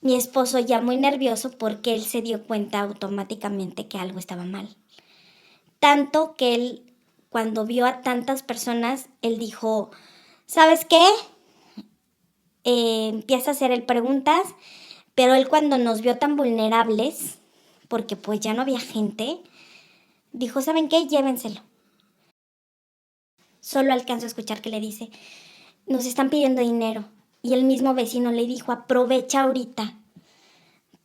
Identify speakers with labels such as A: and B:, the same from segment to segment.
A: Mi esposo ya muy nervioso porque él se dio cuenta automáticamente que algo estaba mal. Tanto que él, cuando vio a tantas personas, él dijo, ¿sabes qué? Empieza a hacer él preguntas, pero él cuando nos vio tan vulnerables, porque pues ya no había gente, dijo, ¿saben qué? Llévenselo. Solo alcanzo a escuchar que le dice, nos están pidiendo dinero. Y el mismo vecino le dijo, aprovecha ahorita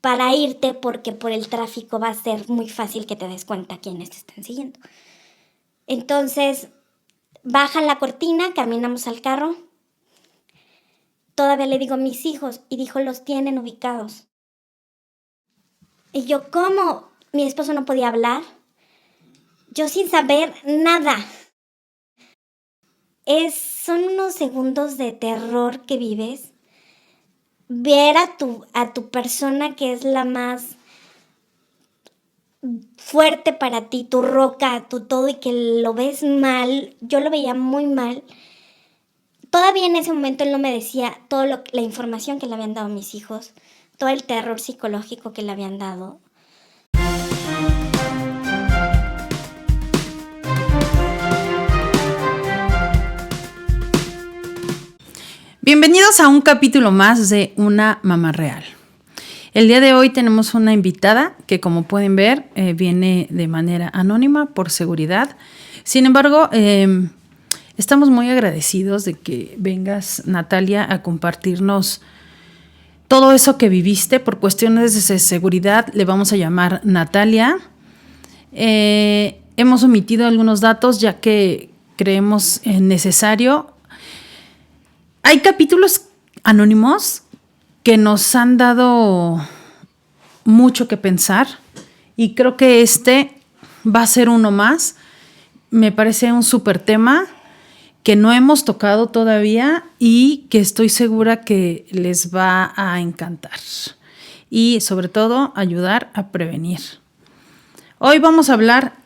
A: para irte porque por el tráfico va a ser muy fácil que te des cuenta quiénes te están siguiendo. Entonces, bajan la cortina, caminamos al carro. Todavía le digo mis hijos y dijo, los tienen ubicados. Y yo, ¿cómo? Mi esposo no podía hablar. Yo sin saber nada. Son unos segundos de terror que vives. Ver a tu persona que es la más fuerte para ti, tu roca, tu todo, y que lo ves mal. Yo lo veía muy mal. Todavía en ese momento él no me decía toda la información que le habían dado mis hijos, todo el terror psicológico que le habían dado.
B: Bienvenidos a un capítulo más de Una Mamá Real. El día de hoy tenemos una invitada que, como pueden ver, viene de manera anónima por seguridad. Sin embargo, estamos muy agradecidos de que vengas, Natalia, a compartirnos todo eso que viviste. Por cuestiones de seguridad le vamos a llamar Natalia. Hemos omitido algunos datos ya que creemos necesario. Hay capítulos anónimos que nos han dado mucho que pensar y creo que este va a ser uno más. Me parece un súper tema que no hemos tocado todavía y que estoy segura que les va a encantar y sobre todo ayudar a prevenir. Hoy vamos a hablar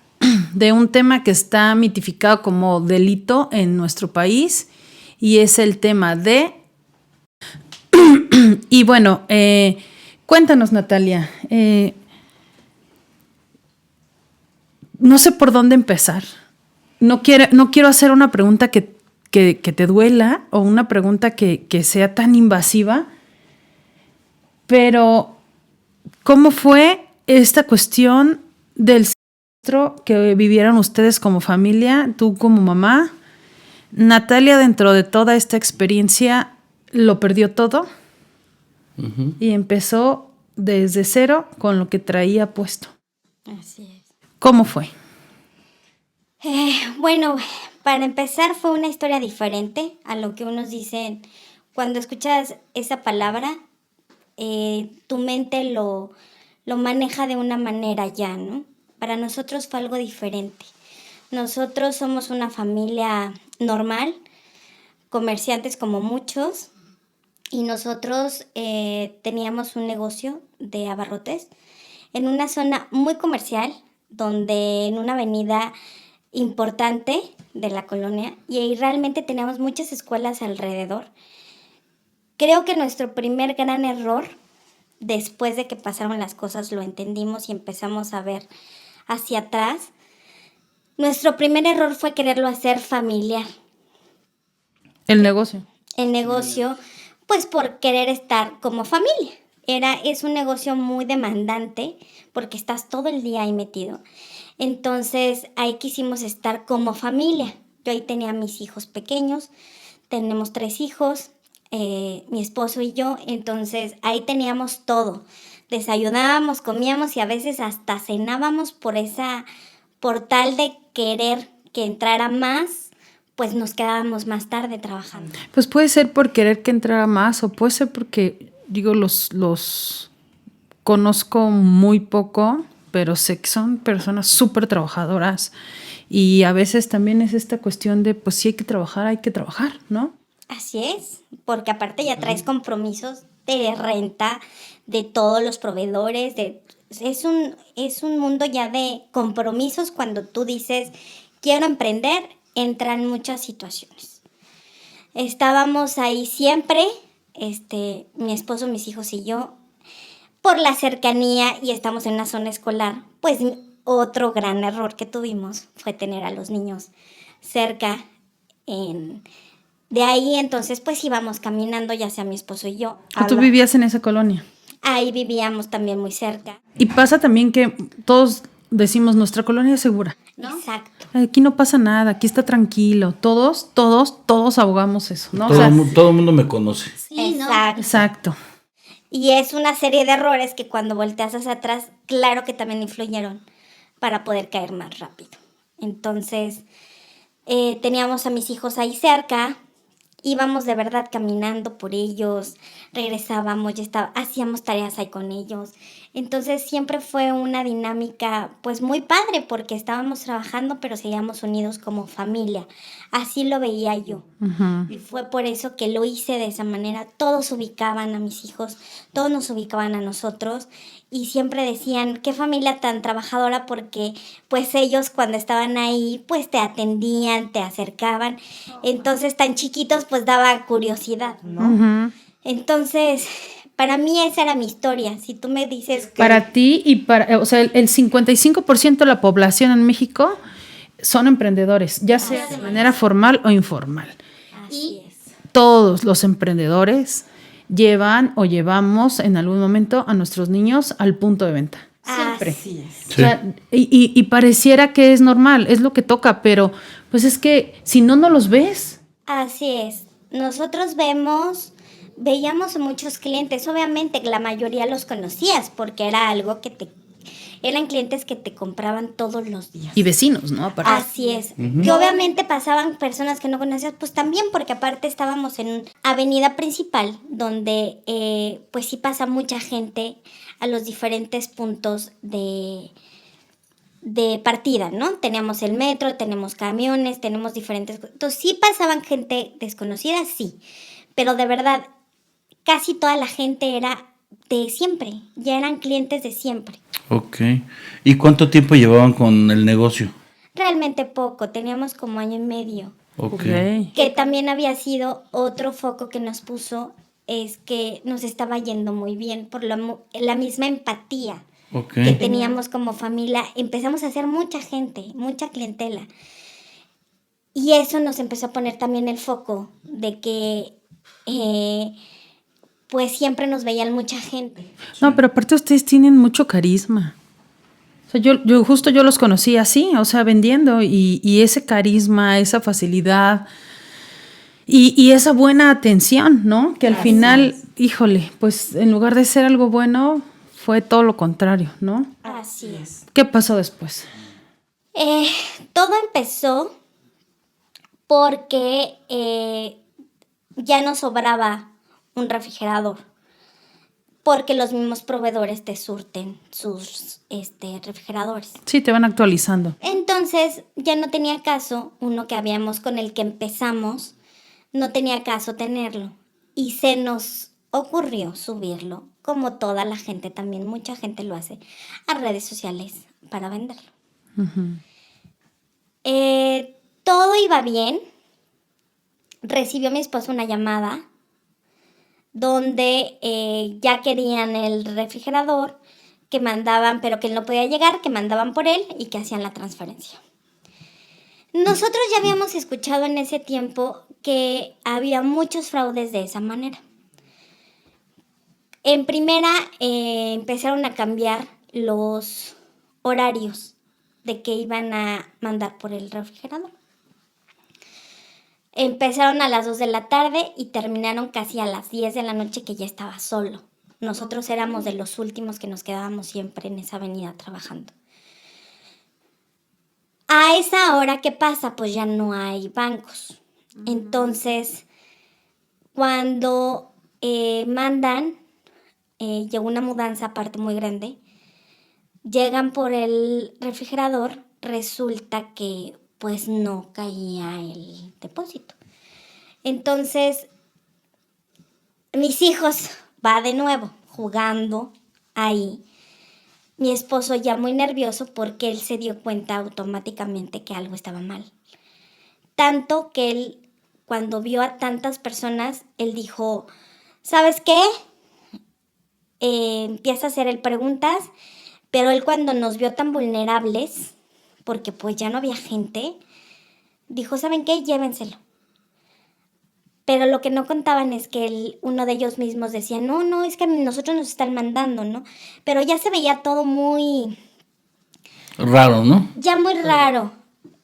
B: de un tema que está mitificado como delito en nuestro país y es el tema de... Y bueno, cuéntanos, Natalia, no sé por dónde empezar. No quiero hacer una pregunta que te duela o una pregunta que sea tan invasiva, pero ¿cómo fue esta cuestión del secuestro que vivieron ustedes como familia, tú como mamá? Natalia, dentro de toda esta experiencia, lo perdió todo. Uh-huh. Y empezó desde cero con lo que traía puesto.
A: Así es.
B: ¿Cómo fue?
A: Bueno, para empezar fue una historia diferente a lo que unos dicen. Cuando escuchas esa palabra, tu mente lo maneja de una manera ya, ¿no? Para nosotros fue algo diferente. Nosotros somos una familia normal, comerciantes como muchos, y nosotros teníamos un negocio de abarrotes en una zona muy comercial, donde en una avenida importante de la colonia, y ahí realmente teníamos muchas escuelas alrededor. Creo que nuestro primer gran error, después de que pasaron las cosas, lo entendimos y empezamos a ver hacia atrás. Nuestro primer error fue quererlo hacer familiar.
B: El negocio.
A: El negocio, pues por querer estar como familia. Es un negocio muy demandante porque estás todo el día ahí metido. Entonces ahí quisimos estar como familia. Yo ahí tenía a mis hijos pequeños, tenemos 3 hijos, mi esposo y yo. Entonces ahí teníamos todo. Desayunábamos, comíamos y a veces hasta cenábamos por tal de querer que entrara más, pues nos quedábamos más tarde trabajando.
B: Pues puede ser por querer que entrara más o puede ser porque, digo, los conozco muy poco, pero sé que son personas súper trabajadoras y a veces también es esta cuestión de, pues si hay que trabajar, ¿no?
A: Así es, porque aparte ya traes compromisos de renta, de todos los proveedores, es un mundo ya de compromisos. Cuando tú dices, quiero emprender, entran muchas situaciones. Estábamos ahí siempre, mi esposo, mis hijos y yo, por la cercanía y estamos en una zona escolar, pues otro gran error que tuvimos fue tener a los niños cerca. De ahí entonces pues íbamos caminando, ya sea mi esposo y yo.
B: ¿Tú vivías en esa colonia?
A: Ahí vivíamos también muy cerca.
B: Y pasa también que todos decimos, nuestra colonia es segura, ¿no?
A: Exacto.
B: Aquí no pasa nada, aquí está tranquilo. Todos abogamos eso, ¿no?
C: Todo el mundo me conoce.
A: Sí, exacto.
B: Exacto.
A: Y es una serie de errores que cuando volteas hacia atrás, claro que también influyeron para poder caer más rápido. Entonces, teníamos a mis hijos ahí cerca, íbamos de verdad caminando por ellos, regresábamos, hacíamos tareas ahí con ellos. Entonces siempre fue una dinámica pues muy padre porque estábamos trabajando pero seguíamos unidos como familia. Así lo veía yo.
B: Uh-huh.
A: Y fue por eso que lo hice de esa manera. Todos ubicaban a mis hijos, todos nos ubicaban a nosotros y siempre decían, qué familia tan trabajadora, porque pues ellos cuando estaban ahí pues te atendían, te acercaban. Entonces tan chiquitos pues daba curiosidad, ¿no?
B: Uh-huh.
A: Entonces, para mí esa era mi historia. Si tú me dices que...
B: Para ti y para, o sea, el 55% de la población en México son emprendedores, ya sea de manera formal o informal.
A: Así es.
B: Todos los emprendedores llevan o llevamos en algún momento a nuestros niños al punto de venta. Siempre.
A: Así es.
B: O sea, y pareciera que es normal, es lo que toca, pero pues es que si no los ves.
A: Así es. Nosotros veíamos a muchos clientes, obviamente la mayoría los conocías porque era algo eran clientes que te compraban todos los días.
B: Y vecinos, ¿no? Aparte.
A: Así es. Uh-huh. Que obviamente pasaban personas que no conocías, pues también porque aparte estábamos en avenida principal donde pues sí pasa mucha gente a los diferentes puntos de partida, ¿no? Teníamos el metro, tenemos camiones, tenemos diferentes... Entonces sí pasaban gente desconocida, sí, pero de verdad casi toda la gente era de siempre, ya eran clientes de siempre.
C: Ok. ¿Y cuánto tiempo llevaban con el negocio?
A: Realmente poco, teníamos como 1 año y medio.
C: Okay.
A: Que también había sido otro foco que nos puso, es que nos estaba yendo muy bien por la misma empatía que teníamos como familia. Empezamos a hacer mucha gente, mucha clientela. Y eso nos empezó a poner también el foco de que pues siempre nos veían mucha gente.
B: No, pero aparte ustedes tienen mucho carisma. O sea, yo los conocí así, o sea, vendiendo y ese carisma, esa facilidad y esa buena atención, ¿no? Que al final, híjole, pues en lugar de ser algo bueno, fue todo lo contrario, ¿no?
A: Así es.
B: ¿Qué pasó después?
A: Todo empezó porque ya no sobraba un refrigerador, porque los mismos proveedores te surten sus refrigeradores.
B: Sí, te van actualizando.
A: Entonces ya no tenía caso, uno que habíamos con el que empezamos, no tenía caso tenerlo. Y se nos ocurrió subirlo, como toda la gente también, mucha gente lo hace, a redes sociales para venderlo.
B: Uh-huh.
A: Todo iba bien. Recibió mi esposo una llamada donde ya querían el refrigerador, que mandaban, pero que él no podía llegar, que mandaban por él y que hacían la transferencia. Nosotros ya habíamos escuchado en ese tiempo que había muchos fraudes de esa manera. En primera, empezaron a cambiar los horarios de que iban a mandar por el refrigerador. Empezaron a las 2 de la tarde y terminaron casi a las 10 de la noche, que ya estaba solo. Nosotros éramos de los últimos que nos quedábamos siempre en esa avenida trabajando. A esa hora, ¿qué pasa? Pues ya no hay bancos. Entonces, cuando mandan, llegó una mudanza aparte muy grande, llegan por el refrigerador, resulta que pues no caía el depósito. Entonces, mis hijos va de nuevo jugando ahí. Mi esposo ya muy nervioso porque él se dio cuenta automáticamente que algo estaba mal. Tanto que él, cuando vio a tantas personas, él dijo, ¿sabes qué? empieza a hacer él preguntas, pero él cuando nos vio tan vulnerables, porque pues ya no había gente, dijo, ¿saben qué? Llévenselo. Pero lo que no contaban es que uno de ellos mismos decía, no, es que nosotros nos están mandando, ¿no? Pero ya se veía todo muy...
C: Raro, ¿no?
A: ya muy raro.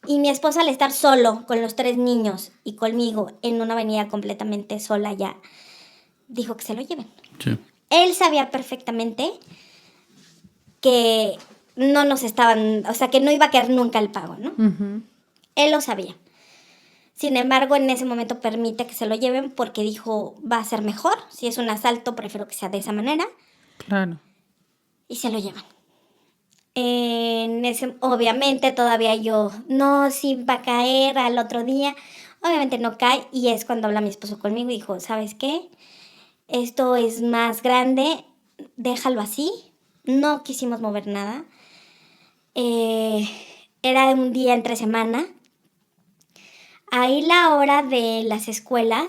A: Y mi esposo, al estar solo con los 3 niños y conmigo en una avenida completamente sola ya, dijo que se lo lleven.
C: Sí.
A: Él sabía perfectamente que no nos estaban, o sea, que no iba a caer nunca el pago, ¿no?
B: Ujú.
A: Él lo sabía. Sin embargo, en ese momento permite que se lo lleven porque dijo, va a ser mejor. Si es un asalto, prefiero que sea de esa manera.
B: Claro.
A: Y se lo llevan. Obviamente todavía yo, no, sí va a caer al otro día. Obviamente no cae y es cuando habla mi esposo conmigo y dijo, ¿sabes qué? Esto es más grande, déjalo así. No quisimos mover nada. Era un día entre semana. Ahí la hora de las escuelas,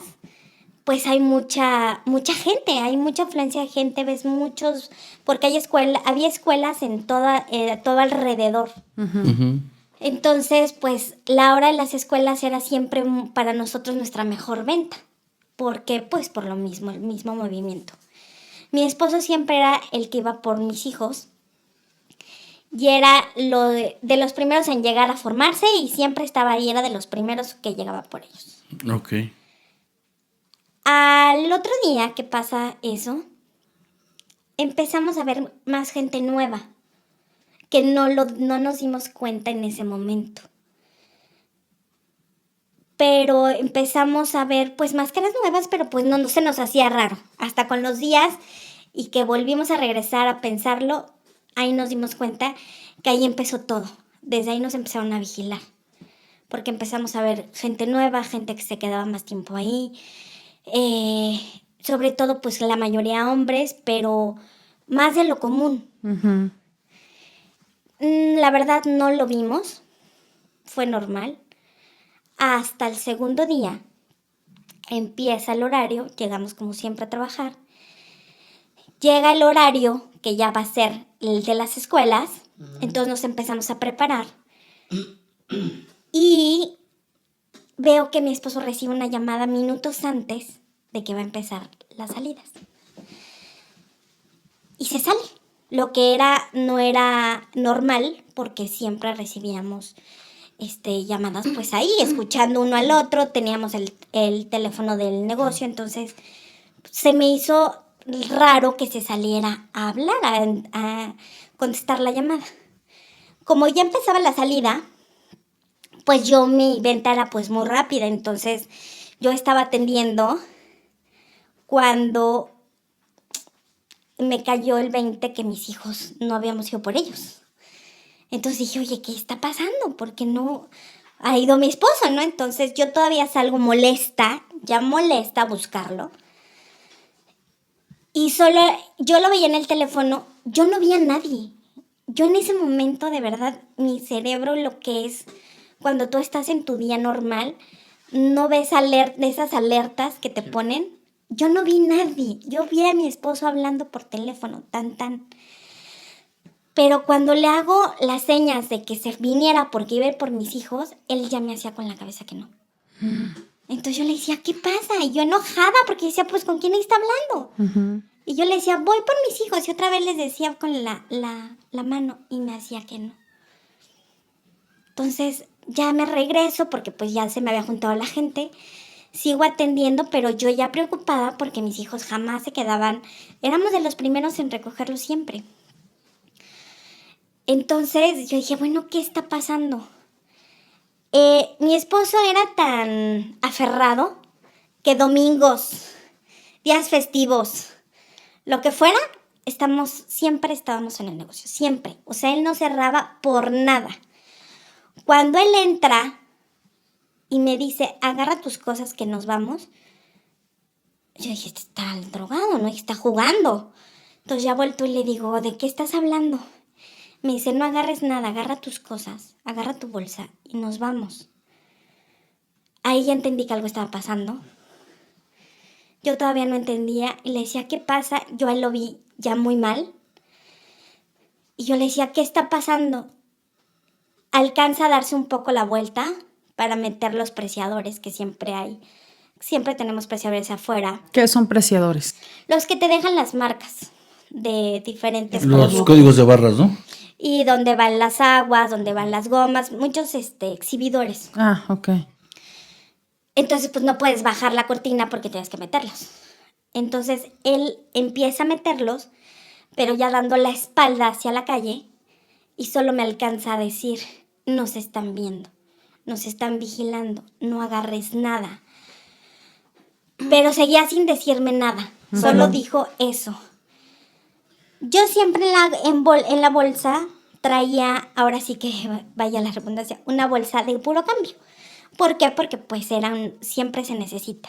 A: pues hay mucha gente, hay mucha afluencia de gente, ves muchos, porque había escuelas en todo alrededor.
C: Ujú.
A: Entonces, pues la hora de las escuelas era siempre para nosotros nuestra mejor venta, porque pues por lo mismo, el mismo movimiento. Mi esposo siempre era el que iba por mis hijos y era de los primeros en llegar a formarse y siempre estaba ahí, era de los primeros que llegaba por ellos.
C: Ok.
A: Al otro día que pasa eso, empezamos a ver más gente nueva, que no nos dimos cuenta en ese momento. Pero empezamos a ver pues máscaras nuevas, pero pues no se nos hacía raro. Hasta con los días y que volvimos a regresar a pensarlo, ahí nos dimos cuenta que ahí empezó todo. Desde ahí nos empezaron a vigilar. Porque empezamos a ver gente nueva, gente que se quedaba más tiempo ahí. Sobre todo pues la mayoría hombres, pero más de lo común.
B: Ujú.
A: La verdad no lo vimos, fue normal. Hasta el segundo día empieza el horario, llegamos como siempre a trabajar. Llega el horario, que ya va a ser el de las escuelas, entonces nos empezamos a preparar. Y veo que mi esposo recibe una llamada minutos antes de que va a empezar las salidas. Y se sale. Lo que no era normal, porque siempre recibíamos llamadas pues ahí, escuchando uno al otro, teníamos el teléfono del negocio, entonces se me hizo raro que se saliera a hablar, a contestar la llamada. Como ya empezaba la salida, pues mi venta era pues muy rápida, entonces yo estaba atendiendo cuando me cayó el 20 que mis hijos no habíamos ido por ellos. Entonces dije, oye, ¿qué está pasando? ¿Por qué no ha ido mi esposo, no? Entonces yo todavía salgo molesta, ya molesta a buscarlo. Y solo yo lo veía en el teléfono, yo no vi a nadie. Yo en ese momento, de verdad, mi cerebro, lo que es cuando tú estás en tu día normal, no ves esas alertas que te ponen. Yo no vi nadie. Yo vi a mi esposo hablando por teléfono, tan. Pero cuando le hago las señas de que se viniera porque iba a ir por mis hijos, él ya me hacía con la cabeza que no. Entonces yo le decía, ¿qué pasa? Y yo enojada porque decía, pues, ¿con quién está hablando?
B: Ujú.
A: Y yo le decía, voy por mis hijos. Y otra vez les decía con la mano y me hacía que no. Entonces ya me regreso porque pues ya se me había juntado la gente. Sigo atendiendo, pero yo ya preocupada porque mis hijos jamás se quedaban. Éramos de los primeros en recogerlos siempre. Entonces yo dije, bueno, ¿qué está pasando? Mi esposo era tan aferrado que domingos, días festivos, lo que fuera, siempre estábamos en el negocio, siempre. O sea, él no cerraba por nada. Cuando él entra y me dice, agarra tus cosas que nos vamos, yo dije, está drogado, ¿no? Está jugando. Entonces ya vuelto y le digo, ¿de qué estás hablando? Me dice, no agarres nada, agarra tus cosas, agarra tu bolsa y nos vamos. Ahí ya entendí que algo estaba pasando. Yo todavía no entendía y le decía, ¿qué pasa? Yo a él lo vi ya muy mal. Y yo le decía, ¿qué está pasando? Alcanza a darse un poco la vuelta para meter los preciadores que siempre hay. Siempre tenemos preciadores afuera.
B: ¿Qué son preciadores?
A: Los que te dejan las marcas de diferentes
C: Los
A: productos.
C: códigos de barras, ¿no?
A: Y donde van las aguas, donde van las gomas, muchos exhibidores.
B: Ah, ok.
A: Entonces, pues no puedes bajar la cortina porque tienes que meterlos. Entonces, él empieza a meterlos, pero ya dando la espalda hacia la calle, y solo me alcanza a decir, nos están viendo, nos están vigilando, no agarres nada. Pero seguía sin decirme nada, solo dijo eso. Yo siempre en la bolsa traía, ahora sí que vaya la redundancia, una bolsa de puro cambio. ¿Por qué? Porque pues siempre se necesita.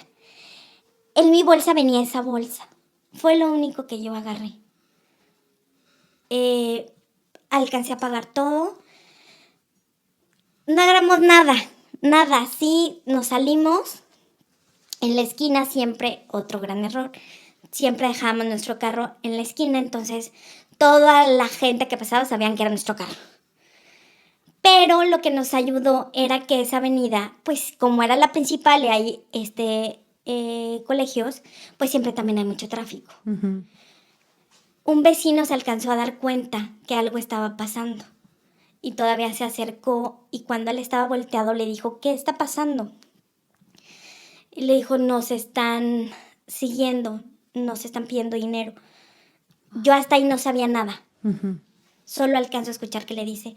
A: En mi bolsa venía esa bolsa. Fue lo único que yo agarré. Alcancé a pagar todo. No agarramos nada. Sí, nos salimos. En la esquina siempre, otro gran error. Siempre dejábamos nuestro carro en la esquina, entonces toda la gente que pasaba sabían que era nuestro carro. Pero lo que nos ayudó era que esa avenida, pues como era la principal y hay colegios, pues siempre también hay mucho tráfico.
B: Ujú.
A: Un vecino se alcanzó a dar cuenta que algo estaba pasando y todavía se acercó y cuando él estaba volteado le dijo, ¿qué está pasando? Y le dijo, nos están siguiendo, nos están pidiendo dinero. Yo hasta ahí no sabía nada.
B: Ujú.
A: Solo alcanzo a escuchar que le dice,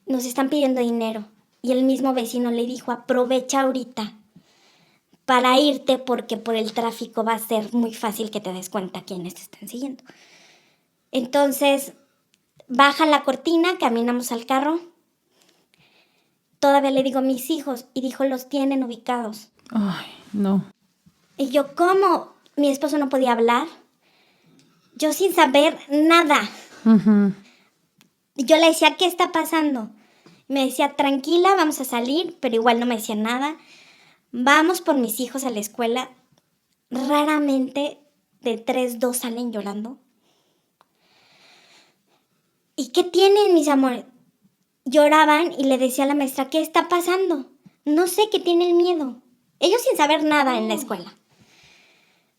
A: nos están pidiendo dinero. Y el mismo vecino le dijo, aprovecha ahorita para irte porque por el tráfico va a ser muy fácil que te des cuenta quiénes te están siguiendo. Entonces, baja la cortina, caminamos al carro. Todavía le digo mis hijos y dijo, los tienen ubicados.
B: Ay, no.
A: Y yo, ¿cómo? Mi esposo no podía hablar. Yo sin saber nada.
B: Ujú.
A: Yo le decía, ¿qué está pasando? Me decía, tranquila, vamos a salir, pero igual no me decía nada. Vamos por mis hijos a la escuela. Raramente de 3, 2 salen llorando. ¿Y qué tienen, mis amores? Lloraban y le decía a la maestra, ¿qué está pasando? No sé, qué tienen miedo. Ellos sin saber nada en la escuela.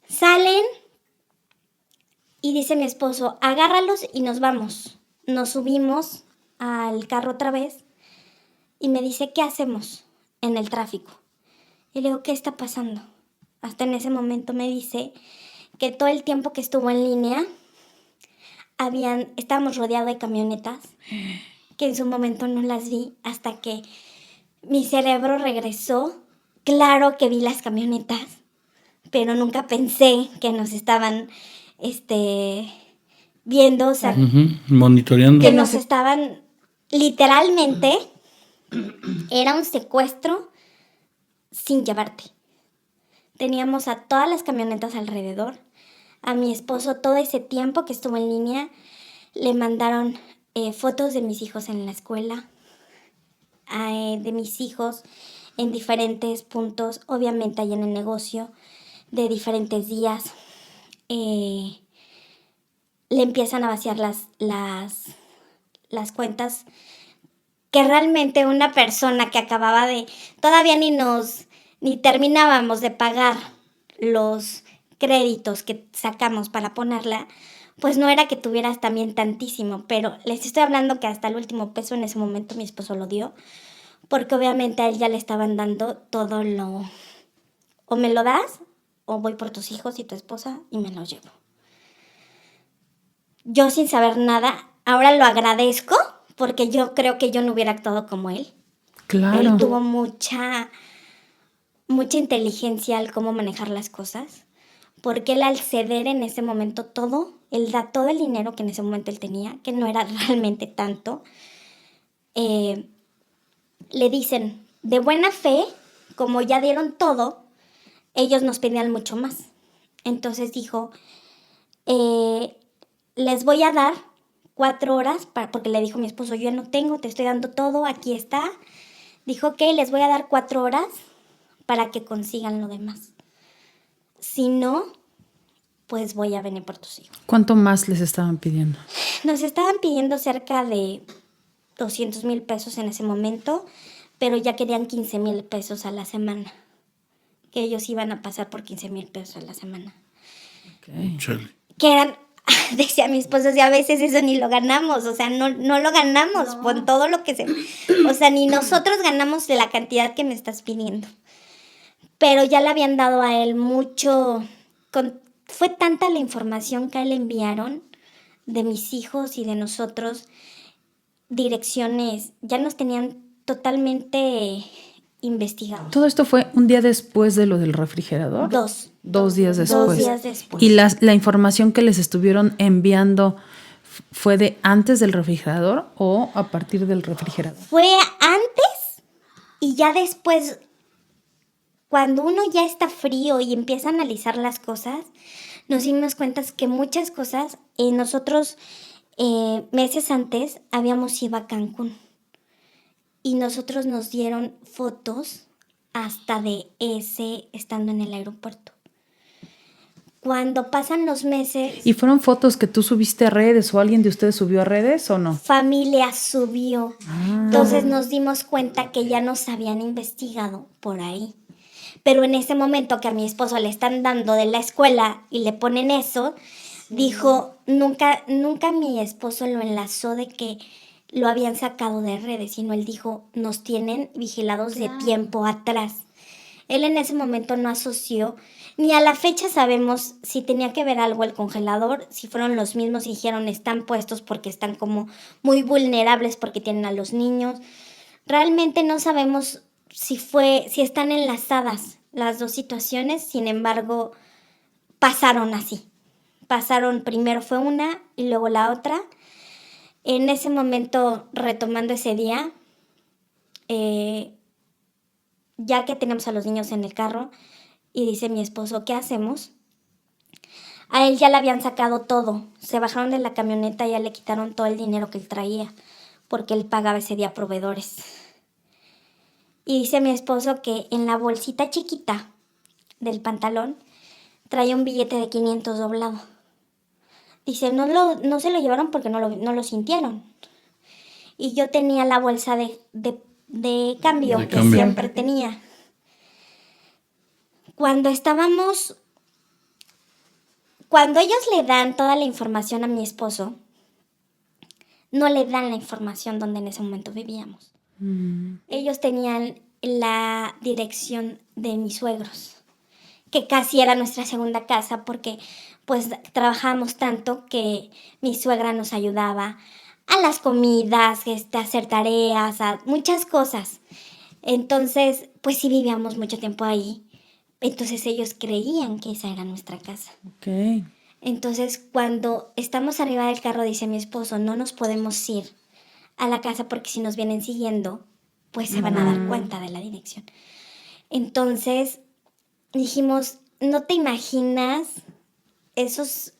A: Salen y dice mi esposo, agárralos y nos vamos. Nos subimos al carro otra vez y me dice, ¿qué hacemos en el tráfico? Y le digo, ¿qué está pasando? Hasta en ese momento me dice que todo el tiempo que estuvo en línea estábamos rodeados de camionetas que en su momento no las vi hasta que mi cerebro regresó. Claro que vi las camionetas, pero nunca pensé que nos estaban viendo, o sea,
C: Monitoreando.
A: que nos estaban literalmente, era un secuestro sin llevarte. Teníamos a todas las camionetas alrededor. A mi esposo todo ese tiempo que estuvo en línea le mandaron fotos de mis hijos en la escuela, de mis hijos en diferentes puntos, obviamente ahí en el negocio, de diferentes días. Le empiezan a vaciar las cuentas que realmente una persona que acababa todavía ni terminábamos de pagar los créditos que sacamos para ponerla, pues no era que tuvieras también tantísimo, pero les estoy hablando que hasta el último peso en ese momento mi esposo lo dio, porque obviamente a él ya le estaban dando todo o me lo das, o voy por tus hijos y tu esposa y me los llevo. Yo sin saber nada, ahora lo agradezco, porque yo creo que yo no hubiera actuado como él.
B: Claro.
A: Él tuvo mucha inteligencia al cómo manejar las cosas, porque él al ceder en ese momento todo, él da todo el dinero que en ese momento él tenía, que no era realmente tanto, le dicen, de buena fe, como ya dieron todo, ellos nos pedían mucho más. Entonces dijo, les voy a dar 4 horas, porque le dijo mi esposo, yo no tengo, te estoy dando todo, aquí está. Dijo, ok, les voy a dar 4 horas para que consigan lo demás. Si no, pues voy a venir por tus hijos.
B: ¿Cuánto más les estaban pidiendo?
A: Nos estaban pidiendo cerca de 200,000 pesos en ese momento, pero ya querían 15,000 pesos a la semana. Que ellos iban a pasar por 15,000 pesos a la semana.
B: Okay.
C: Chale.
A: Que eran, decía mi esposo, a veces eso ni lo ganamos, o sea, no lo ganamos con todo lo que o sea, ni nosotros ganamos de la cantidad que me estás pidiendo. Pero ya le habían dado a él mucho, fue tanta la información que a él le enviaron de mis hijos y de nosotros, direcciones, ya nos tenían totalmente investigados.
B: ¿Todo esto fue un día después de lo del refrigerador?
A: 2
B: días después.
A: 2 días después.
B: ¿Y la información que les estuvieron enviando fue de antes del refrigerador o a partir del refrigerador?
A: Fue antes y ya después, cuando uno ya está frío y empieza a analizar las cosas, nos dimos cuenta que muchas cosas, nosotros meses antes habíamos ido a Cancún y nosotros nos dieron fotos hasta de estando en el aeropuerto. Cuando pasan los meses...
B: ¿Y fueron fotos que tú subiste a redes o alguien de ustedes subió a redes o no?
A: Familia subió. Entonces nos dimos cuenta que ya nos habían investigado por ahí. Pero en ese momento que a mi esposo le están dando de la escuela y le ponen eso, dijo, nunca mi esposo lo enlazó de que lo habían sacado de redes, sino él dijo, nos tienen vigilados de tiempo atrás. Él en ese momento no asoció, ni a la fecha sabemos si tenía que ver algo el congelador, si fueron los mismos y dijeron están puestos porque están como muy vulnerables porque tienen a los niños. Realmente no sabemos si están enlazadas las dos situaciones, sin embargo, pasaron así. Pasaron, primero fue una y luego la otra. En ese momento, retomando ese día, ya que tenemos a los niños en el carro, y dice mi esposo, ¿qué hacemos? A él ya le habían sacado todo. Se bajaron de la camioneta y ya le quitaron todo el dinero que él traía, porque él pagaba ese día proveedores. Y dice mi esposo que en la bolsita chiquita del pantalón traía un billete de 500 doblado. Dice, no se lo llevaron porque no lo sintieron. Y yo tenía la bolsa de cambio que siempre tenía. Cuando ellos le dan toda la información a mi esposo, no le dan la información donde en ese momento vivíamos. Ellos tenían la dirección de mis suegros, que casi era nuestra segunda casa porque pues trabajábamos tanto que mi suegra nos ayudaba a las comidas, a hacer tareas, a muchas cosas. Entonces, pues sí vivíamos mucho tiempo ahí. Entonces ellos creían que esa era nuestra casa.
B: Okay.
A: Entonces, cuando estamos arriba del carro, dice mi esposo, no nos podemos ir a la casa porque si nos vienen siguiendo, pues se van a dar cuenta de la dirección. Entonces, dijimos, ¿no te imaginas esos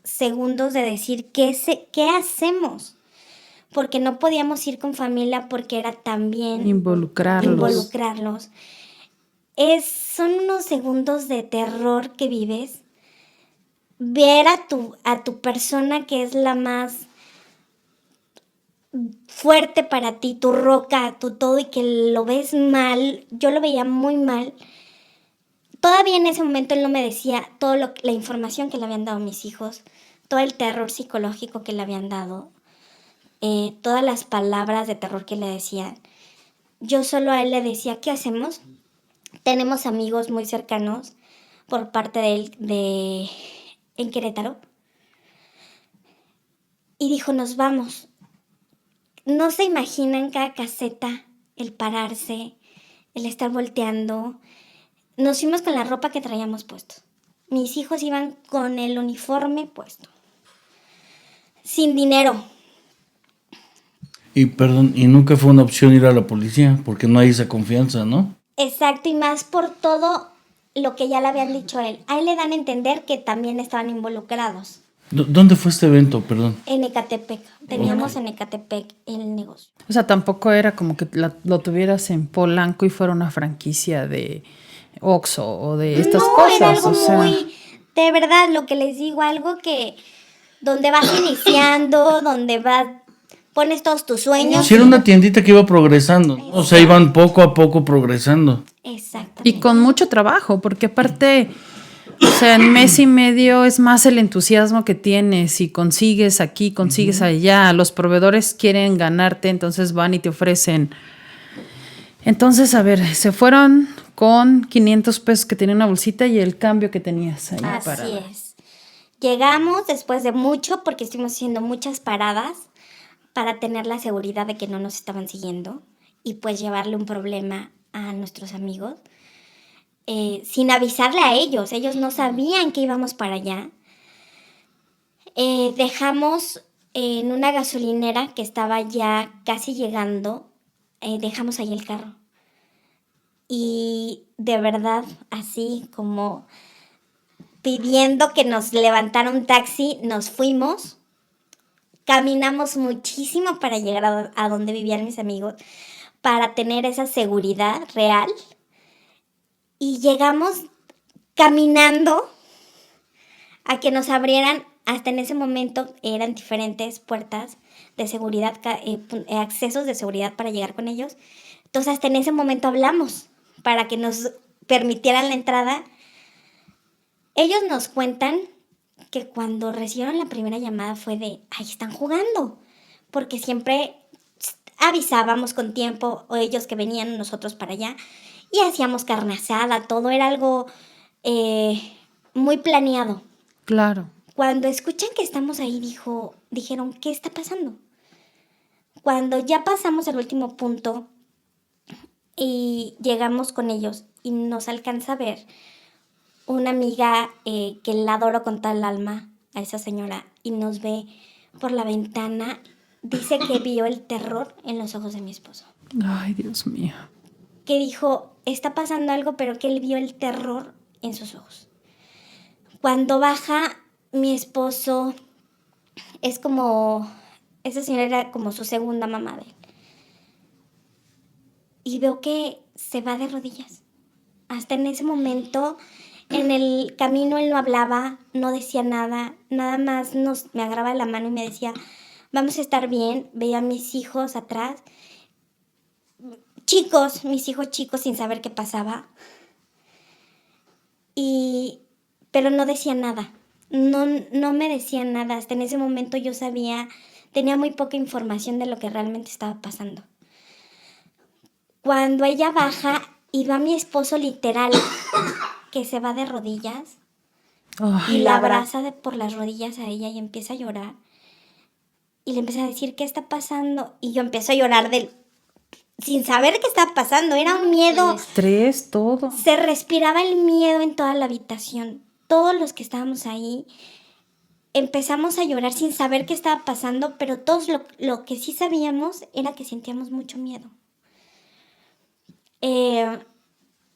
A: segundos de decir qué hacemos? Porque no podíamos ir con familia porque era también involucrarlos. Son unos segundos de terror que vives. Ver a tu persona que es la más fuerte para ti, tu roca, tu todo, y que lo ves mal. Yo lo veía muy mal. Todavía en ese momento él no me decía toda la información que le habían dado mis hijos, todo el terror psicológico que le habían dado, todas las palabras de terror que le decían. Yo solo a él le decía, ¿qué hacemos? Tenemos amigos muy cercanos por parte de él en Querétaro. Y dijo, nos vamos. No se imaginan cada caseta, el pararse, el estar volteando. Nos fuimos con la ropa que traíamos puesto. Mis hijos iban con el uniforme puesto. Sin dinero.
C: Y perdón, y nunca fue una opción ir a la policía, porque no hay esa confianza, ¿no?
A: Exacto, y más por todo lo que ya le habían dicho a él. A él le dan a entender que también estaban involucrados.
C: ¿Dónde fue este evento, perdón?
A: En Ecatepec. Teníamos en Ecatepec el negocio.
B: O sea, tampoco era como que lo tuvieras en Polanco y fuera una franquicia de Oxxo o de estas cosas.
A: Era algo de verdad, lo que les digo, algo que donde vas iniciando, donde vas, pones todos tus sueños.
C: Sí, era una tiendita que iba progresando, ¿no? O sea, iban poco a poco progresando.
A: Exactamente.
B: Y con mucho trabajo, porque aparte, o sea, en mes y medio es más el entusiasmo que tienes y consigues aquí, consigues allá. Los proveedores quieren ganarte, entonces van y te ofrecen. Entonces, a ver, se fueron con 500 pesos que tenía una bolsita y el cambio que tenías ahí.
A: Así es. Llegamos después de mucho, porque estuvimos haciendo muchas paradas para tener la seguridad de que no nos estaban siguiendo y pues llevarle un problema a nuestros amigos. Sin avisarle a ellos. Ellos no sabían que íbamos para allá. Dejamos en una gasolinera que estaba ya casi llegando, dejamos ahí el carro. Y de verdad, así como pidiendo que nos levantara un taxi, nos fuimos. Caminamos muchísimo para llegar a donde vivían mis amigos, para tener esa seguridad real. Y llegamos caminando a que nos abrieran. Hasta en ese momento eran diferentes puertas de seguridad, accesos de seguridad para llegar con ellos. Entonces hasta en ese momento hablamos para que nos permitieran la entrada. Ellos nos cuentan que cuando recibieron la primera llamada fue de, ahí están jugando, porque siempre avisábamos con tiempo, o ellos que venían, nosotros para allá, y hacíamos carne asada, todo era algo muy planeado.
B: Claro.
A: Cuando escuchan que estamos ahí, dijeron, ¿qué está pasando? Cuando ya pasamos el último punto y llegamos con ellos y nos alcanza a ver una amiga que la adoro con tal alma, a esa señora, y nos ve por la ventana, dice que vio el terror en los ojos de mi esposo.
B: Ay, Dios mío.
A: Que dijo, está pasando algo, pero que él vio el terror en sus ojos. Cuando baja, mi esposo es como, esa señora era como su segunda mamá de él. Y veo que se va de rodillas. Hasta en ese momento, en el camino él no hablaba, no decía nada, nada más me agarraba la mano y me decía, vamos a estar bien. Veía a mis hijos atrás, mis hijos chicos sin saber qué pasaba. Pero no decía nada, no me decía nada. Hasta en ese momento yo tenía muy poca información de lo que realmente estaba pasando. Cuando ella baja y va a mi esposo literal, que se va de rodillas, y la abraza por las rodillas a ella y empieza a llorar. Y le empieza a decir, ¿qué está pasando? Y yo empiezo a llorar sin saber qué estaba pasando. Era un miedo.
B: El estrés, todo.
A: Se respiraba el miedo en toda la habitación. Todos los que estábamos ahí empezamos a llorar sin saber qué estaba pasando, pero todos lo que sí sabíamos era que sentíamos mucho miedo.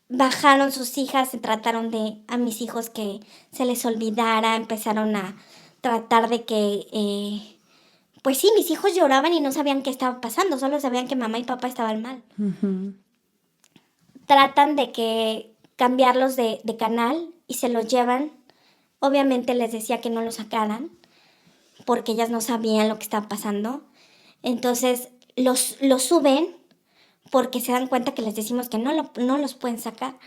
A: Bajaron sus hijas, se trataron a mis hijos que se les olvidara, empezaron a tratar de que, pues sí, mis hijos lloraban y no sabían qué estaba pasando, solo sabían que mamá y papá estaban mal.
B: Uh-huh.
A: Tratan de que cambiarlos de canal y se los llevan. Obviamente les decía que no lo sacaran porque ellas no sabían lo que estaba pasando. Entonces los suben porque se dan cuenta que les decimos que no los pueden sacar.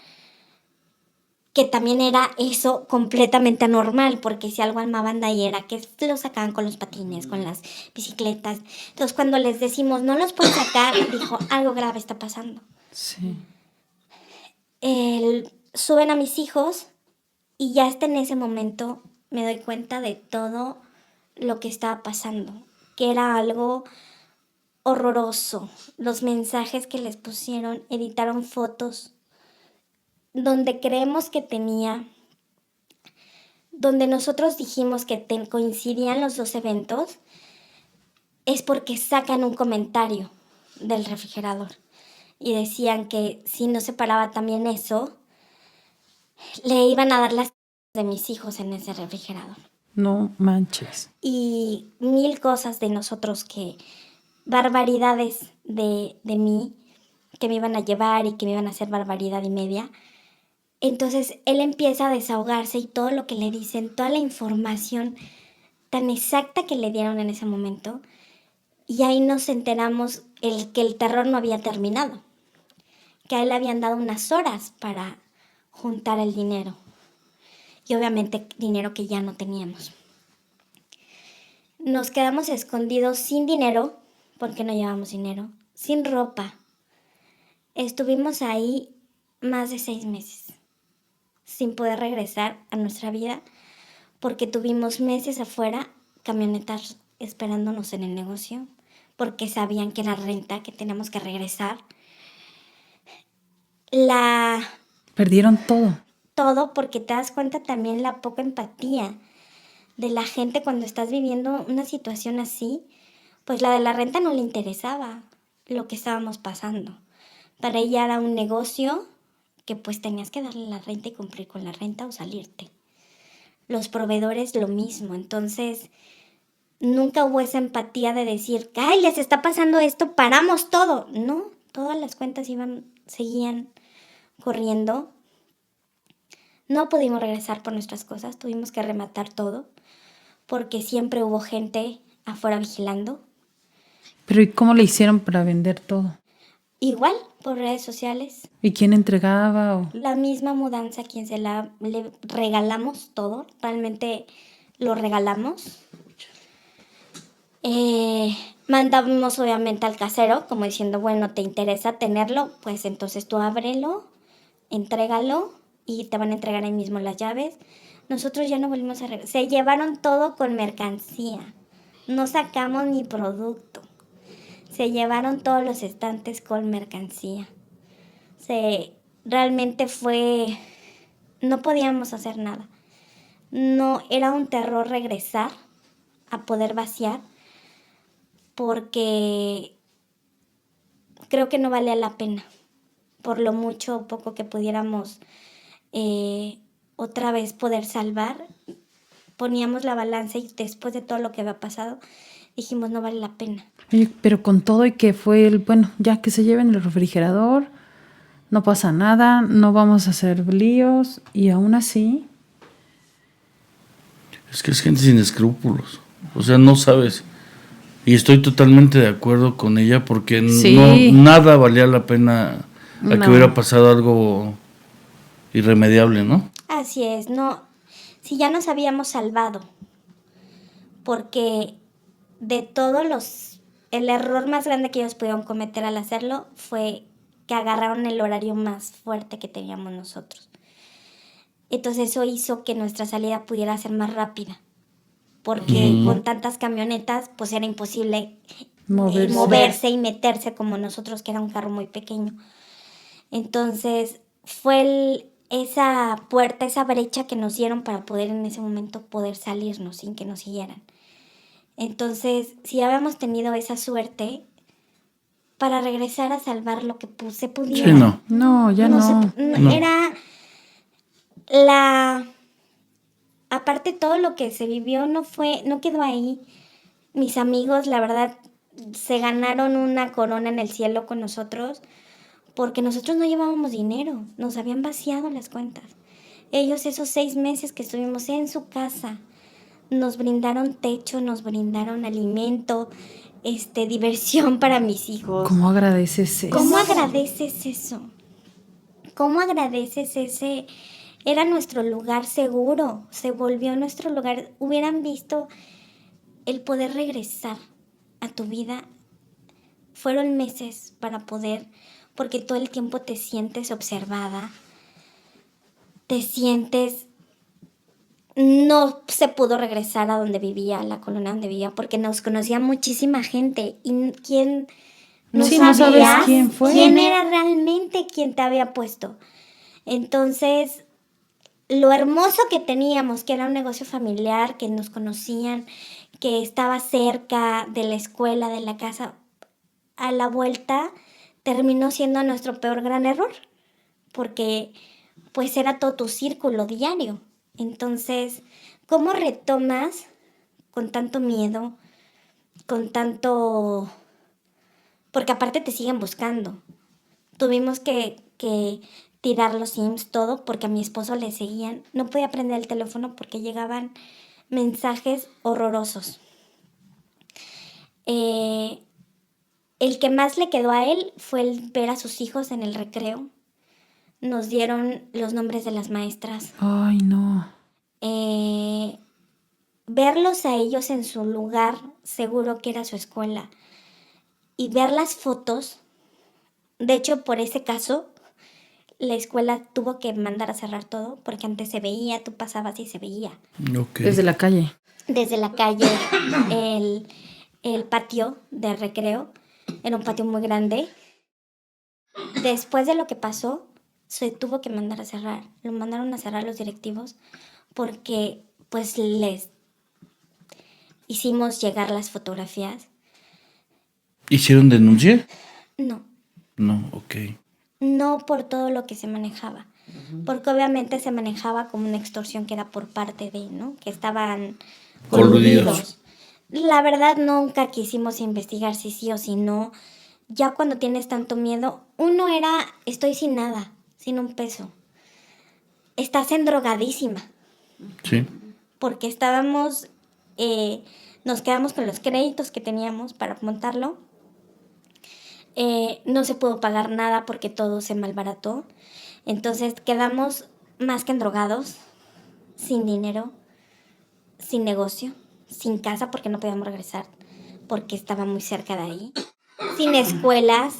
A: Que también era eso completamente anormal, porque si algo armaban de ahí era que los sacaban con los patines, con las bicicletas. Entonces cuando les decimos no los pueden sacar, dijo, algo grave está pasando.
B: Sí.
A: Suben a mis hijos y ya hasta en ese momento me doy cuenta de todo lo que estaba pasando, que era algo horroroso. Los mensajes que les pusieron, editaron fotos donde creemos que donde nosotros dijimos que coincidían los dos eventos, es porque sacan un comentario del refrigerador y decían que si no se paraba también eso, le iban a dar las de mis hijos en ese refrigerador.
B: No manches.
A: Y 1000 cosas de nosotros, barbaridades de mí, que me iban a llevar y que me iban a hacer barbaridad y media. Entonces él empieza a desahogarse y todo lo que le dicen, toda la información tan exacta que le dieron en ese momento. Y ahí nos enteramos que el terror no había terminado, que a él le habían dado unas horas para juntar el dinero. Y obviamente dinero que ya no teníamos. Nos quedamos escondidos sin dinero, porque no llevamos dinero, sin ropa. Estuvimos ahí más de 6 meses, sin poder regresar a nuestra vida, porque tuvimos meses afuera, camionetas esperándonos en el negocio, porque sabían que era renta, que teníamos que regresar.
B: Perdieron todo.
A: Todo porque te das cuenta también la poca empatía de la gente cuando estás viviendo una situación así. Pues la de la renta no le interesaba lo que estábamos pasando. Para ella era un negocio que pues tenías que darle la renta y cumplir con la renta o salirte. Los proveedores lo mismo. Entonces nunca hubo esa empatía de decir, ¡ay, les está pasando esto! ¡Paramos todo! No, todas las cuentas seguían corriendo. No pudimos regresar por nuestras cosas, tuvimos que rematar todo, porque siempre hubo gente afuera vigilando.
B: Pero ¿y cómo le hicieron para vender todo?
A: Igual, por redes sociales.
B: ¿Y quién entregaba?
A: La misma mudanza a quien le regalamos todo, realmente lo regalamos. Mandamos obviamente al casero, como diciendo, bueno, ¿te interesa tenerlo? Pues entonces tú ábrelo, entrégalo y te van a entregar ahí mismo las llaves. Nosotros ya no volvimos a regresar. Se llevaron todo con mercancía. No sacamos ni producto. Se llevaron todos los estantes con mercancía. Realmente fue... No podíamos hacer nada. No, era un terror regresar a poder vaciar, porque creo que no valía la pena. Por lo mucho o poco que pudiéramos otra vez poder salvar, poníamos la balanza y después de todo lo que había pasado, dijimos no vale la pena.
B: Oye, pero con todo y que fue bueno, ya que se lleven el refrigerador, no pasa nada, no vamos a hacer líos, y aún así...
C: Es que es gente sin escrúpulos. O sea, no sabes. Y estoy totalmente de acuerdo con ella porque
B: Sí.
C: nada valía la pena a que
B: No.
C: hubiera pasado algo irremediable, ¿no?
A: Así es, no, si ya nos habíamos salvado, porque de el error más grande que ellos pudieron cometer al hacerlo fue que agarraron el horario más fuerte que teníamos nosotros. Entonces eso hizo que nuestra salida pudiera ser más rápida, porque con tantas camionetas pues era imposible moverse y meterse como nosotros, que era un carro muy pequeño. Entonces fue esa puerta, esa brecha que nos dieron para poder en ese momento poder salirnos sin que nos siguieran. Entonces, si habíamos tenido esa suerte para regresar a salvar lo que se pudiera.
C: Sí, no.
B: No, ya no.
A: Era aparte todo lo que se vivió no quedó ahí. Mis amigos, la verdad, se ganaron una corona en el cielo con nosotros, porque nosotros no llevábamos dinero, nos habían vaciado las cuentas. Ellos esos 6 meses que estuvimos en su casa, nos brindaron techo, nos brindaron alimento, diversión para mis hijos.
B: ¿Cómo agradeces eso?
A: ¿Cómo agradeces eso? ¿Cómo agradeces ese? Era nuestro lugar seguro, se volvió nuestro lugar. Hubieran visto el poder regresar a tu vida. Fueron meses para poder, porque todo el tiempo te sientes observada, te sientes... No se pudo regresar a donde vivía, a la colonia donde vivía, porque nos conocía muchísima gente. ¿Y quién? No
B: sabes quién fue.
A: ¿Quién era realmente quien te había puesto? Entonces, lo hermoso que teníamos, que era un negocio familiar, que nos conocían, que estaba cerca de la escuela, de la casa, a la vuelta terminó siendo nuestro peor gran error, porque pues era todo tu círculo diario. Entonces, ¿cómo retomas con tanto miedo, con tanto... Porque aparte te siguen buscando. Tuvimos que tirar los Sims, todo, porque a mi esposo le seguían. No podía prender el teléfono porque llegaban mensajes horrorosos. El que más le quedó a él fue el ver a sus hijos en el recreo. Nos dieron los nombres de las maestras.
B: Ay, no.
A: Verlos a ellos en su lugar seguro que era su escuela y ver las fotos. De hecho, por ese caso, la escuela tuvo que mandar a cerrar todo porque antes se veía, tú pasabas y se veía.
C: Ok.
B: Desde la calle.
A: Desde la calle, el patio de recreo era un patio muy grande. Después de lo que pasó, se tuvo que mandar a cerrar. Lo mandaron a cerrar los directivos porque pues les hicimos llegar las fotografías.
C: ¿Hicieron denuncia?
A: No,
C: No, ok.
A: no por todo lo que se manejaba. Porque obviamente se manejaba como una extorsión que era por parte de, ¿no? Que estaban
C: Coludidos.
A: La verdad nunca quisimos investigar si sí o si no. Ya cuando tienes tanto miedo, uno era, estoy sin nada, sin un peso. Estás endrogadísima.
C: Sí.
A: Porque nos quedamos con los créditos que teníamos para montarlo. No se pudo pagar nada porque todo se malbarató. Entonces quedamos más que endrogados, sin dinero, sin negocio, sin casa porque no podíamos regresar, porque estaba muy cerca de ahí, sin escuelas,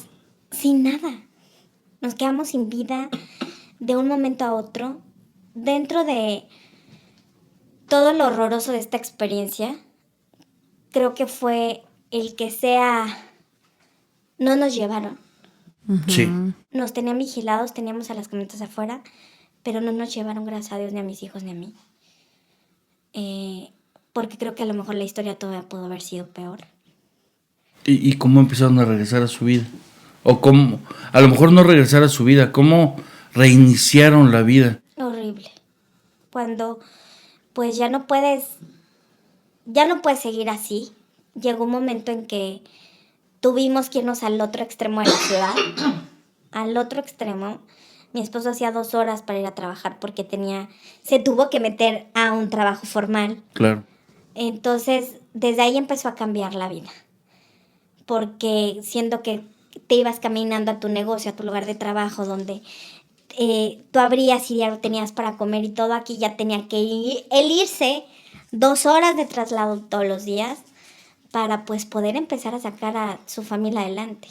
A: sin nada. Nos quedamos sin vida de un momento a otro. Dentro de todo lo horroroso de esta experiencia, creo que fue el que no nos llevaron.
C: Sí.
A: Nos tenían vigilados, teníamos a las camionetas afuera, pero no nos llevaron, gracias a Dios, ni a mis hijos ni a mí. Porque creo que a lo mejor la historia todavía pudo haber sido peor.
C: ¿Y cómo empezaron a regresar a su vida? O cómo, a lo mejor no regresar a su vida, ¿cómo reiniciaron la vida?
A: Horrible. Cuando pues ya no puedes seguir así. Llegó un momento en que tuvimos que irnos al otro extremo de la ciudad. Al otro extremo. Mi esposo hacía 2 horas para ir a trabajar porque se tuvo que meter a un trabajo formal.
C: Claro.
A: Entonces, desde ahí empezó a cambiar la vida. Porque siendo que te ibas caminando a tu negocio, a tu lugar de trabajo, donde tú abrías y ya lo tenías para comer y todo, aquí ya tenía que irse 2 horas de traslado todos los días para pues poder empezar a sacar a su familia adelante.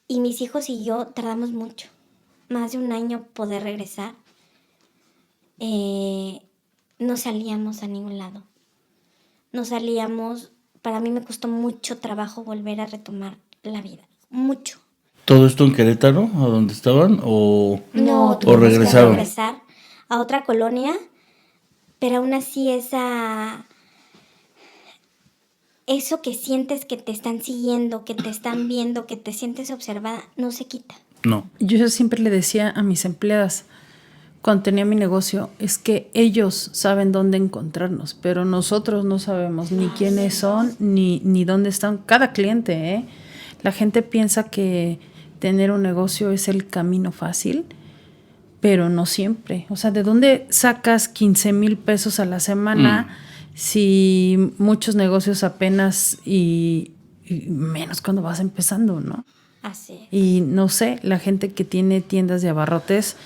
A: Y mis hijos y yo tardamos mucho, más de 1 año poder regresar. No salíamos a ningún lado. No salíamos, para mí me costó mucho trabajo volver a retomar la vida, mucho.
C: ¿Todo esto en Querétaro, a donde estaban? ¿O
A: No,
C: o
A: tuvimos que
C: regresaron?
A: regresar a otra colonia, pero aún así eso que sientes que te están siguiendo, que te están viendo, que te sientes observada, no se quita.
C: No.
B: Yo siempre le decía a mis empleadas, cuando tenía mi negocio, es que ellos saben dónde encontrarnos, pero nosotros no sabemos ni quiénes son, ni dónde están. Cada cliente, ¿eh? La gente piensa que tener un negocio es el camino fácil, pero no siempre. O sea, ¿de dónde sacas 15,000 pesos a la semana si muchos negocios apenas y menos cuando vas empezando, ¿no?
A: Así es.
B: Y no sé, la gente que tiene tiendas de abarrotes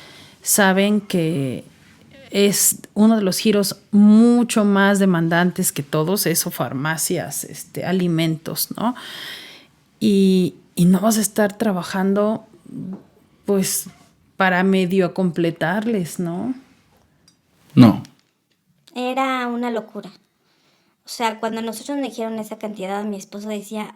B: saben que es uno de los giros mucho más demandantes que todos, eso, farmacias, alimentos, ¿no? Y no vas a estar trabajando, pues, para medio completarles, ¿no?
C: No.
A: Era una locura. O sea, cuando nosotros nos dijeron esa cantidad, mi esposo decía,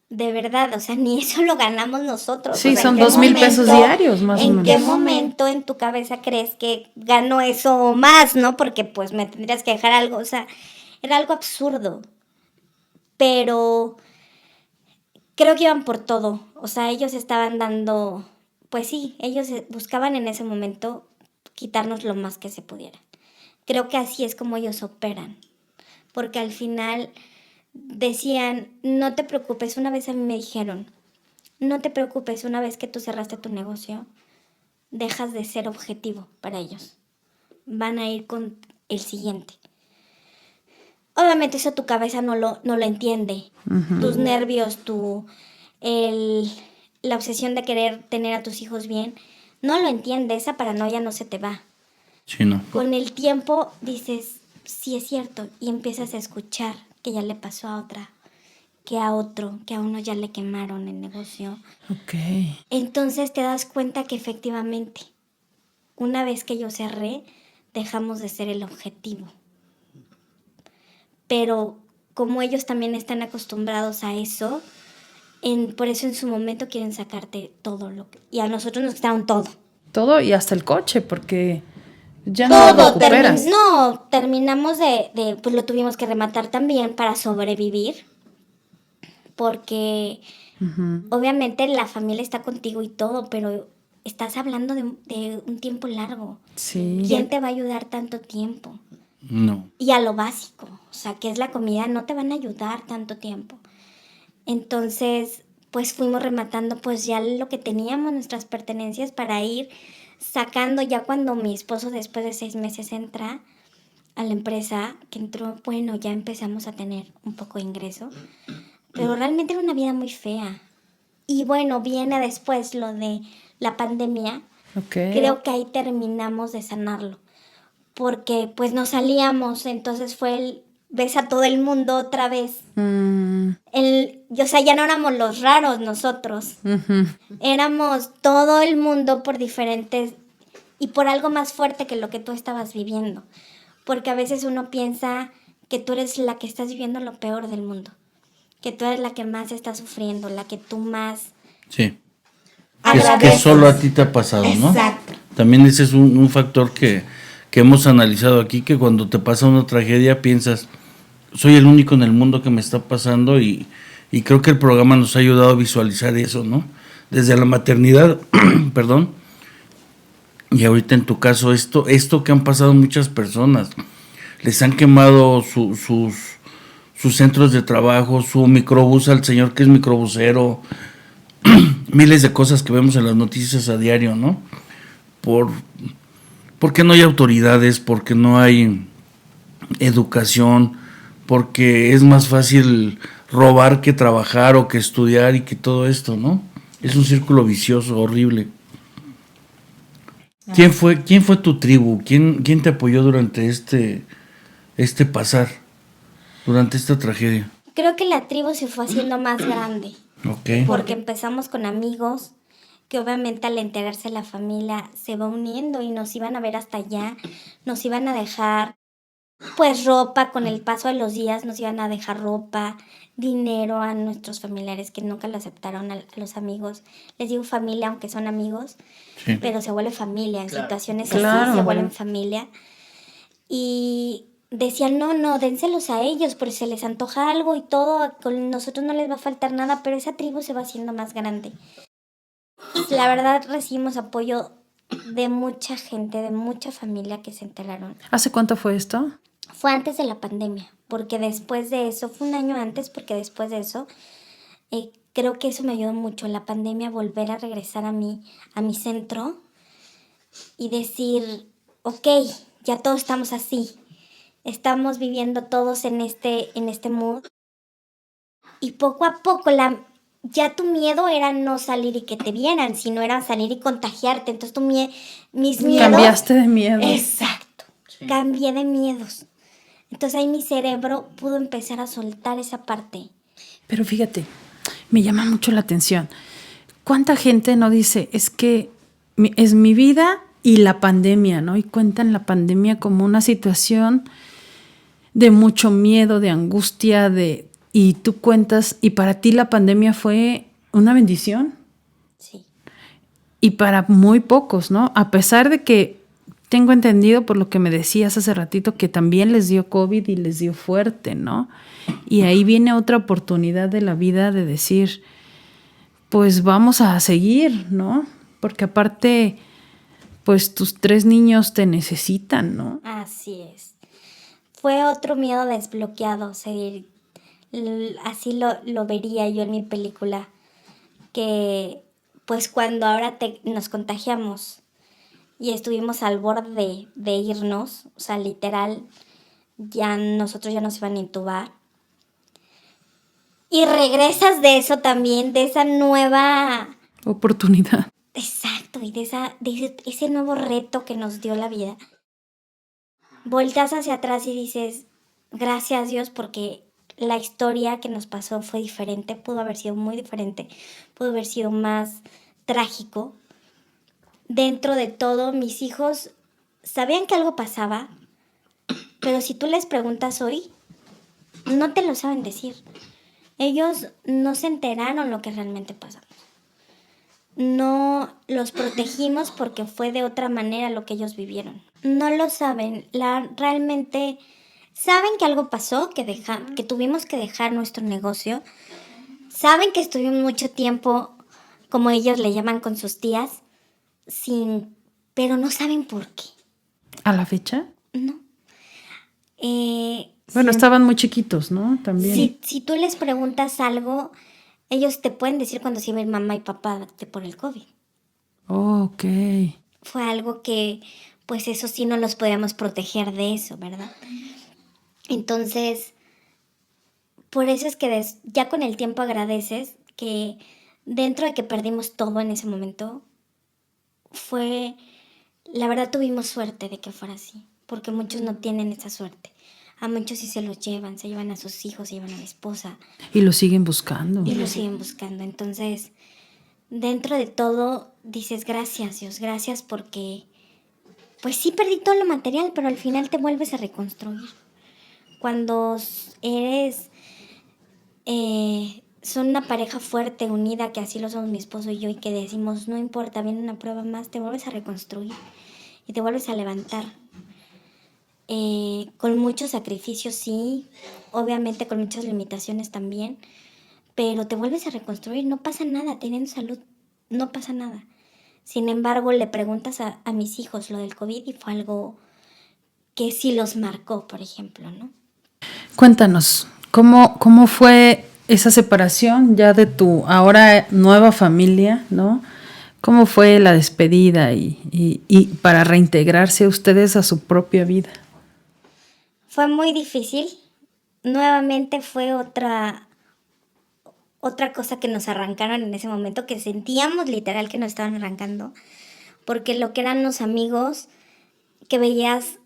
A: de verdad, o sea, ni eso lo ganamos nosotros.
B: Sí,
A: O sea,
B: son
A: ¿en qué
B: 2,000 pesos
A: momento-
B: diarios, más o
A: ¿En qué
B: menos.
A: momento en tu cabeza crees que gano eso o más, no? Porque pues me tendrías que dejar algo, o sea, era algo absurdo. Pero creo que iban por todo. O sea, ellos estaban dando, pues sí, ellos buscaban en ese momento quitarnos lo más que se pudiera. Creo que así es como ellos operan. Porque al final decían, no te preocupes, una vez a mí me dijeron, no te preocupes, una vez que tú cerraste tu negocio, dejas de ser objetivo para ellos. Van a ir con el siguiente. Obviamente eso tu cabeza no lo entiende. Tus nervios, la obsesión de querer tener a tus hijos bien, no lo entiende. Esa paranoia no se te va.
C: Sí, no.
A: Con el tiempo dices, sí es cierto, y empiezas a escuchar que ya le pasó a otra, que a otro, que a uno ya le quemaron el negocio.
B: Ok.
A: Entonces te das cuenta que efectivamente, una vez que yo cerré, dejamos de ser el objetivo. Pero como ellos también están acostumbrados a eso, por eso en su momento quieren sacarte todo y a nosotros nos quitaron todo.
B: Todo y hasta el coche, porque ya no lo recuperas.
A: Terminamos pues lo tuvimos que rematar también para sobrevivir, porque obviamente la familia está contigo y todo, pero estás hablando de un tiempo largo.
B: Sí.
A: ¿Quién te va a ayudar tanto tiempo?
C: No.
A: Y a lo básico, o sea, que es la comida, no te van a ayudar tanto tiempo. Entonces, pues fuimos rematando pues ya lo que teníamos, nuestras pertenencias, para ir sacando. Ya cuando mi esposo después de 6 meses entra a la empresa, que entró, bueno, ya empezamos a tener un poco de ingreso, pero realmente era una vida muy fea. Y bueno, viene después lo de la pandemia.
B: Okay.
A: Creo que ahí terminamos de sanarlo, porque pues no salíamos, entonces ves a todo el mundo otra vez. O sea, ya no éramos los raros nosotros. Éramos todo el mundo por diferentes y por algo más fuerte que lo que tú estabas viviendo. Porque a veces uno piensa que tú eres la que estás viviendo lo peor del mundo. Que tú eres la que más está sufriendo, la que tú más...
C: Sí. Que solo a ti te ha pasado, ¿no?
A: Exacto.
C: También ese es un factor que hemos analizado aquí, que cuando te pasa una tragedia piensas, soy el único en el mundo que me está pasando, y creo que el programa nos ha ayudado a visualizar eso, ¿no? Desde la maternidad, perdón, y ahorita en tu caso esto que han pasado muchas personas, les han quemado sus centros de trabajo, su microbús al señor que es microbusero, miles de cosas que vemos en las noticias a diario, ¿no? Porque no hay autoridades, porque no hay educación, porque es más fácil robar que trabajar o que estudiar y que todo esto, ¿no? Es un círculo vicioso, horrible. ¿Quién fue tu tribu? ¿Quién te apoyó durante este pasar, durante esta tragedia?
A: Creo que la tribu se fue haciendo más grande.
C: Okay.
A: Porque empezamos con amigos que obviamente al enterarse la familia se va uniendo y nos iban a ver hasta allá, nos iban a dejar pues ropa, con el paso de los días nos iban a dejar ropa, dinero a nuestros familiares que nunca lo aceptaron, a los amigos. Les digo familia aunque son amigos,
C: Sí.
A: pero se vuelve familia, en situaciones así
B: Claro.
A: se vuelven familia. Y decían, no, dénselos a ellos, porque se les antoja algo y todo, con nosotros no les va a faltar nada, pero esa tribu se va haciendo más grande. La verdad recibimos apoyo de mucha gente, de mucha familia que se enteraron.
B: ¿Hace cuánto fue esto?
A: Fue antes de la pandemia, porque después de eso, fue un año antes, porque después de eso, creo que eso me ayudó mucho, la pandemia, volver a regresar a mi centro y decir, ok, ya todos estamos así, estamos viviendo todos en este mood. Y poco a poco ya tu miedo era no salir y que te vieran, sino era salir y contagiarte. Entonces mis miedos...
B: Cambiaste de miedo.
A: Exacto. Sí. Cambié de miedos. Entonces ahí mi cerebro pudo empezar a soltar esa parte.
B: Pero fíjate, me llama mucho la atención. ¿Cuánta gente no dice, es que es mi vida y la pandemia, ¿no? Y cuentan la pandemia como una situación de mucho miedo, de angustia, y tú cuentas, y para ti la pandemia fue una bendición.
A: Sí.
B: Y para muy pocos, ¿no? A pesar de que tengo entendido por lo que me decías hace ratito que también les dio COVID y les dio fuerte, ¿no? Y ahí viene otra oportunidad de la vida de decir, pues vamos a seguir, ¿no? Porque aparte, pues tus 3 niños te necesitan, ¿no?
A: Así es. Fue otro miedo desbloqueado, seguir. Así lo vería yo en mi película, que pues cuando ahora nos contagiamos, y estuvimos al borde de irnos, o sea, literal, nosotros ya nos iban a intubar. Y regresas de eso también, de esa nueva...
B: Oportunidad.
A: Exacto, y ese nuevo reto que nos dio la vida. Volteas hacia atrás y dices, gracias Dios, porque la historia que nos pasó fue diferente, pudo haber sido muy diferente, pudo haber sido más trágico. Dentro de todo, mis hijos sabían que algo pasaba, pero si tú les preguntas hoy, no te lo saben decir. Ellos no se enteraron lo que realmente pasó. No los protegimos porque fue de otra manera lo que ellos vivieron. No lo saben. Realmente saben que algo pasó, que tuvimos que dejar nuestro negocio. Saben que estuvimos mucho tiempo, como ellos le llaman, con sus tías, pero no saben por qué.
B: ¿A la fecha?
A: No.
B: Bueno, estaban muy chiquitos, ¿no? También.
A: Si tú les preguntas algo, ellos te pueden decir cuando se iba mamá y papá por el COVID.
B: Oh, ok.
A: Fue algo que, pues eso sí no los podíamos proteger de eso, ¿verdad? Entonces, por eso es que ya con el tiempo agradeces que dentro de que perdimos todo en ese momento, la verdad tuvimos suerte de que fuera así, porque muchos no tienen esa suerte. A muchos sí se llevan a sus hijos, se llevan a la esposa.
B: Y lo siguen buscando.
A: Y lo siguen buscando. Entonces, dentro de todo, dices, gracias Dios, gracias porque, pues sí perdí todo lo material, pero al final te vuelves a reconstruir. Cuando son una pareja fuerte, unida, que así lo somos mi esposo y yo, y que decimos, no importa, viene una prueba más, te vuelves a reconstruir y te vuelves a levantar. Con muchos sacrificios, sí, obviamente con muchas limitaciones también, pero te vuelves a reconstruir, no pasa nada, teniendo salud, no pasa nada. Sin embargo, le preguntas a mis hijos lo del COVID y fue algo que sí los marcó, por ejemplo, ¿no?
B: Cuéntanos, ¿cómo fue esa separación ya de tu ahora nueva familia, ¿no? ¿Cómo fue la despedida y para reintegrarse ustedes a su propia vida?
A: Fue muy difícil. Nuevamente fue otra cosa que nos arrancaron en ese momento, que sentíamos literal que nos estaban arrancando, porque lo que eran los amigos que veías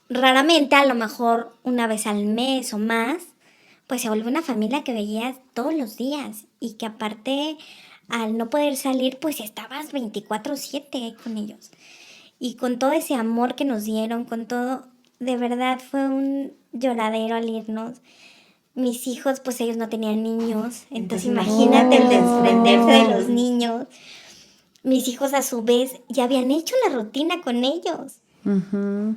A: raramente, a lo mejor una vez al mes o más, pues se volvió una familia que veías todos los días y que aparte al no poder salir pues estabas 24/7 con ellos. Y con todo ese amor que nos dieron, con todo, de verdad fue un lloradero al irnos. Mis hijos, pues ellos no tenían niños, entonces imagínate el desprenderse de los niños. Mis hijos a su vez ya habían hecho la rutina con ellos.
B: Uh-huh.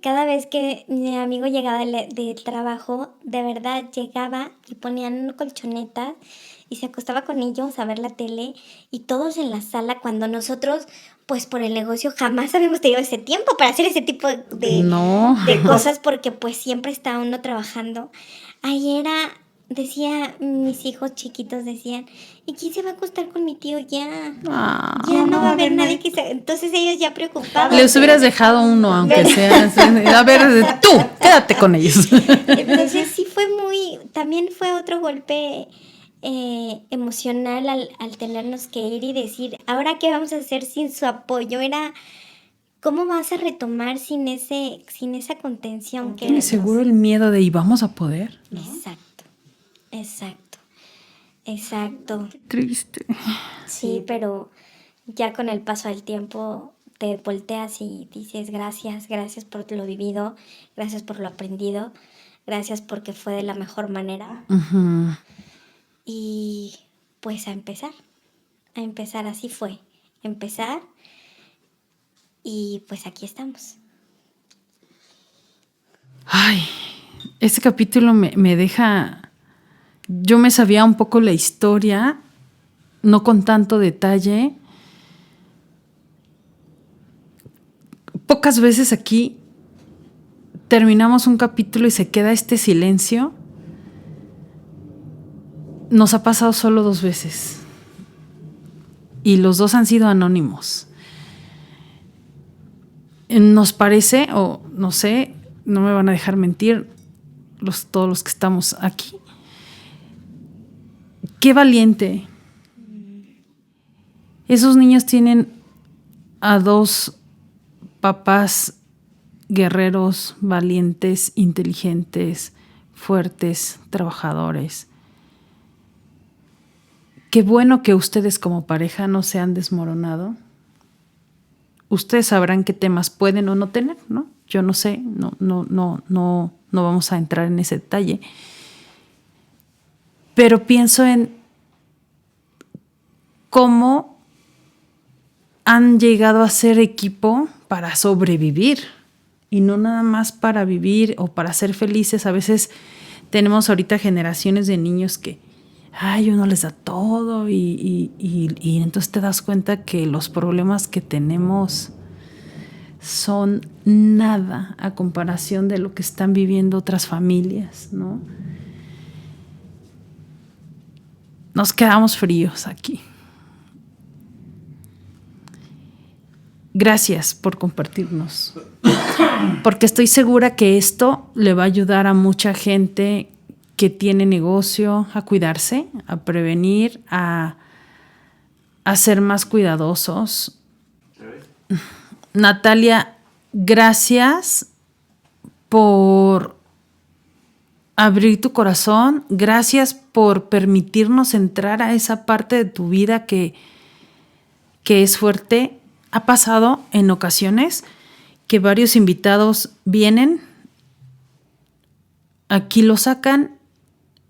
A: Cada vez que mi amigo llegaba del trabajo, de verdad llegaba y ponían colchonetas y se acostaba con ellos a ver la tele y todos en la sala, cuando nosotros, pues por el negocio jamás habíamos tenido ese tiempo para hacer ese tipo de cosas, porque pues siempre está uno trabajando. Decía, mis hijos chiquitos decían, ¿y quién se va a acostar con mi tío ya? Ya no va a haber nadie que se... Entonces ellos ya preocupados.
B: Les hubieras dejado uno, aunque sea. A ver, tú, quédate con ellos.
A: Entonces sí también fue otro golpe emocional al tenernos que ir y decir, ¿ahora qué vamos a hacer sin su apoyo? ¿Cómo vas a retomar sin esa contención?
B: Tiene seguro el miedo de, ¿y vamos a poder?
A: ¿No? Exacto.
B: Qué triste.
A: Sí, pero ya con el paso del tiempo te volteas y dices gracias por lo vivido, gracias por lo aprendido, gracias porque fue de la mejor manera.
B: Uh-huh.
A: Y pues a empezar, así fue, empezar y pues aquí estamos.
B: Ay, este capítulo me deja... Yo me sabía un poco la historia, no con tanto detalle. Pocas veces aquí terminamos un capítulo y se queda este silencio. Nos ha pasado solo 2 veces. Y los 2 han sido anónimos. nos parece, o no sé, no me van a dejar mentir todos los que estamos aquí. Qué valiente. Esos niños tienen a 2 papás guerreros, valientes, inteligentes, fuertes, trabajadores. Qué bueno que ustedes como pareja no se han desmoronado. Ustedes sabrán qué temas pueden o no tener, ¿no? Yo no sé, no vamos a entrar en ese detalle. Pero pienso en cómo han llegado a ser equipo para sobrevivir y no nada más para vivir o para ser felices. A veces tenemos ahorita generaciones de niños que uno les da todo y entonces te das cuenta que los problemas que tenemos son nada a comparación de lo que están viviendo otras familias, ¿no? Nos quedamos fríos aquí. Gracias por compartirnos, porque estoy segura que esto le va a ayudar a mucha gente que tiene negocio a cuidarse, a prevenir, a ser más cuidadosos. Natalia, gracias por abrir tu corazón, gracias por permitirnos entrar a esa parte de tu vida que es fuerte. Ha pasado en ocasiones que varios invitados vienen, aquí lo sacan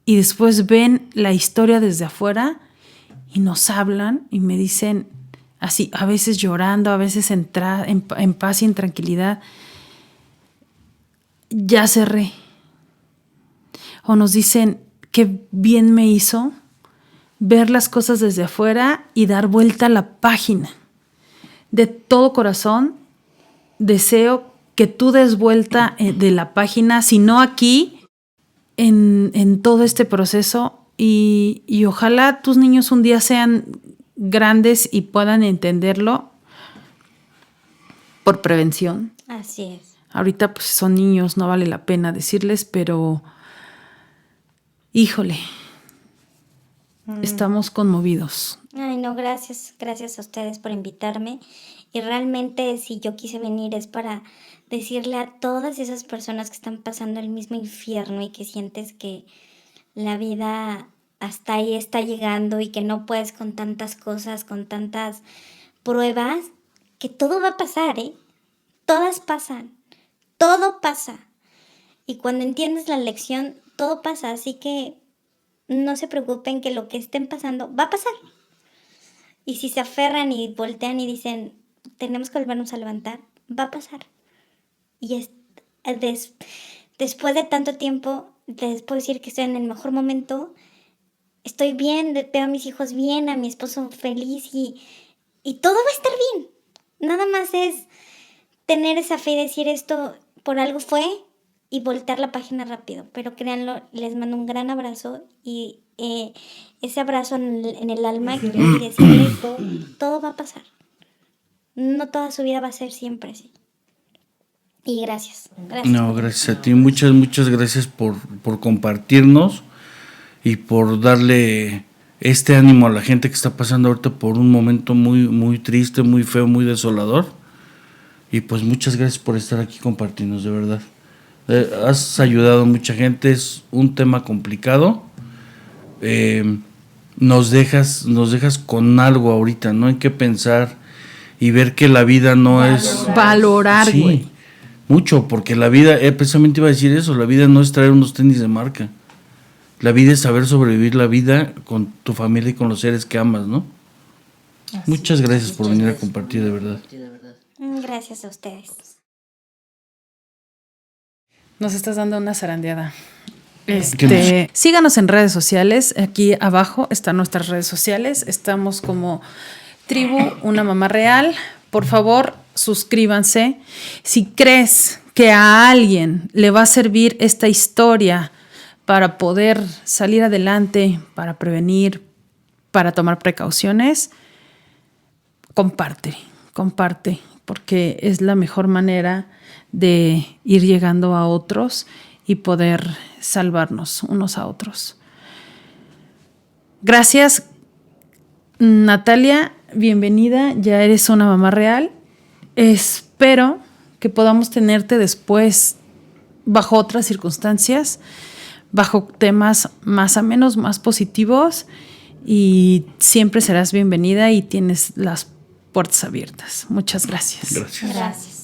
B: y después ven la historia desde afuera y nos hablan y me dicen así, a veces llorando, a veces en paz y en tranquilidad, ya cerré. O nos dicen, qué bien me hizo ver las cosas desde afuera y dar vuelta a la página. De todo corazón, deseo que tú des vuelta de la página, si no aquí, en todo este proceso y ojalá tus niños un día sean grandes y puedan entenderlo por prevención.
A: Así es.
B: Ahorita pues son niños, no vale la pena decirles, pero híjole, estamos conmovidos.
A: Ay, no, gracias a ustedes por invitarme. Y realmente si yo quise venir es para decirle a todas esas personas que están pasando el mismo infierno y que sientes que la vida hasta ahí está llegando y que no puedes con tantas cosas, con tantas pruebas, que todo va a pasar, ¿eh? Todas pasan, todo pasa. Y cuando entiendes la lección, todo pasa. Así que no se preocupen que lo que estén pasando va a pasar. Y si se aferran y voltean y dicen, tenemos que volvernos a levantar, va a pasar. Y después de tanto tiempo, les puedo decir que estoy en el mejor momento. Estoy bien, veo a mis hijos bien, a mi esposo feliz y todo va a estar bien. Nada más es tener esa fe y decir esto por algo fue y voltear la página rápido. Pero créanlo, les mando un gran abrazo y ese abrazo en el alma y decirles todo va a pasar. No toda su vida va a ser siempre así. Y gracias.
C: No, gracias a ti. Muchas gracias por compartirnos y por darle este ánimo a la gente que está pasando ahorita por un momento muy, muy triste, muy feo, muy desolador. Y pues muchas gracias por estar aquí compartiendo, de verdad. Has ayudado a mucha gente, es un tema complicado. Nos dejas con algo ahorita, ¿no? En qué pensar y ver que la vida no es...
B: Valorar, güey.
C: Sí, mucho, porque la vida, precisamente iba a decir eso, la vida no es traer unos tenis de marca. La vida es saber sobrevivir la vida con tu familia y con los seres que amas, ¿no? Muchas gracias por venir a compartir, de verdad.
A: Gracias a ustedes.
B: Nos estás dando una zarandeada. Síganos en redes sociales. Aquí abajo están nuestras redes sociales. Estamos como Tribu Una Mamá Real. Por favor, suscríbanse. Si crees que a alguien le va a servir esta historia para poder salir adelante, para prevenir, para tomar precauciones, comparte. porque es la mejor manera de ir llegando a otros y poder salvarnos unos a otros. Gracias, Natalia, bienvenida, ya eres una mamá real. Espero que podamos tenerte después bajo otras circunstancias, bajo temas más amenos, más positivos, y siempre serás bienvenida y tienes las puertas abiertas. Muchas gracias.
C: Gracias.
A: Gracias.